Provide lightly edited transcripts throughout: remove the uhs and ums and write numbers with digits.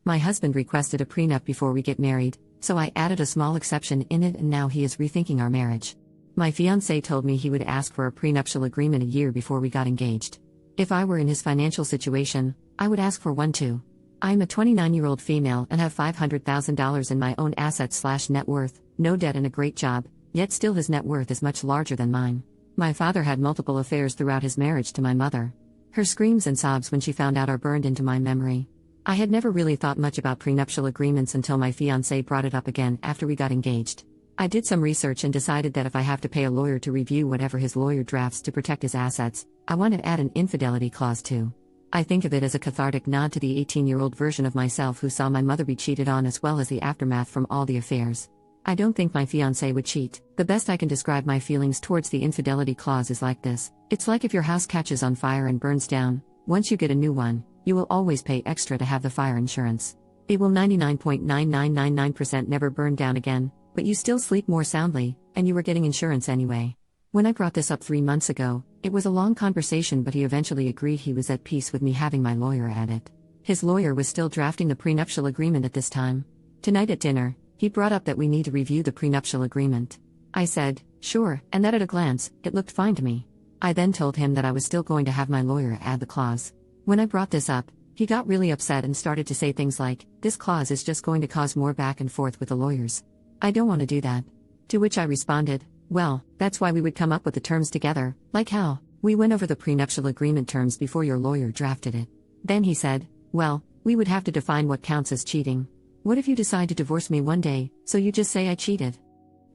My husband requested a prenup before we get married, so I added a small exception in it, and now he is rethinking our marriage. My fiancé told me he would ask for a prenuptial agreement a year before we got engaged. If I were in his financial situation, I would ask for one too. I'm a 29-year-old female and have $500,000 in my own assets/net worth, no debt and a great job, yet still his net worth is much larger than mine. My father had multiple affairs throughout his marriage to my mother. Her screams and sobs when she found out are burned into my memory. I had never really thought much about prenuptial agreements until my fiancé brought it up again after we got engaged. I did some research and decided that if I have to pay a lawyer to review whatever his lawyer drafts to protect his assets, I want to add an infidelity clause too. I think of it as a cathartic nod to the 18-year-old version of myself who saw my mother be cheated on, as well as the aftermath from all the affairs. I don't think my fiancé would cheat. The best I can describe my feelings towards the infidelity clause is like this. It's like if your house catches on fire and burns down, once you get a new one, you will always pay extra to have the fire insurance. It will 99.9999% never burn down again, but you still sleep more soundly, and you were getting insurance anyway. When I brought this up 3 months ago, it was a long conversation, but he eventually agreed he was at peace with me having my lawyer add it. His lawyer was still drafting the prenuptial agreement at this time. Tonight at dinner, he brought up that we need to review the prenuptial agreement. I said, sure, and that at a glance, it looked fine to me. I then told him that I was still going to have my lawyer add the clause. When I brought this up, he got really upset and started to say things like, this clause is just going to cause more back and forth with the lawyers. I don't want to do that. To which I responded, well, that's why we would come up with the terms together, like how we went over the prenuptial agreement terms before your lawyer drafted it. Then he said, well, we would have to define what counts as cheating. What if you decide to divorce me one day, so you just say I cheated?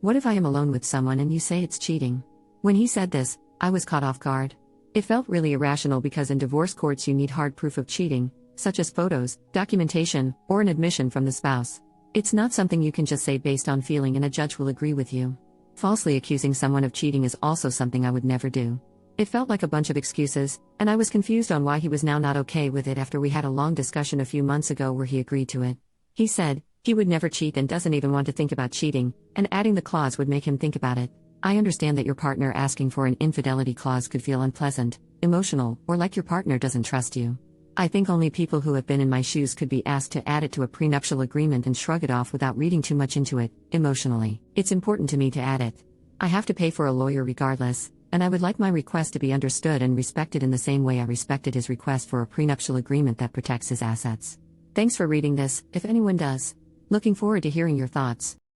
What if I am alone with someone and you say it's cheating? When he said this, I was caught off guard. It felt really irrational because in divorce courts you need hard proof of cheating, such as photos, documentation, or an admission from the spouse. It's not something you can just say based on feeling and a judge will agree with you. Falsely accusing someone of cheating is also something I would never do. It felt like a bunch of excuses, and I was confused on why he was now not okay with it after we had a long discussion a few months ago where he agreed to it. He said he would never cheat and doesn't even want to think about cheating, and adding the clause would make him think about it. I understand that your partner asking for an infidelity clause could feel unpleasant, emotional, or like your partner doesn't trust you. I think only people who have been in my shoes could be asked to add it to a prenuptial agreement and shrug it off without reading too much into it, emotionally. It's important to me to add it. I have to pay for a lawyer regardless, and I would like my request to be understood and respected in the same way I respected his request for a prenuptial agreement that protects his assets. Thanks for reading this, if anyone does. Looking forward to hearing your thoughts.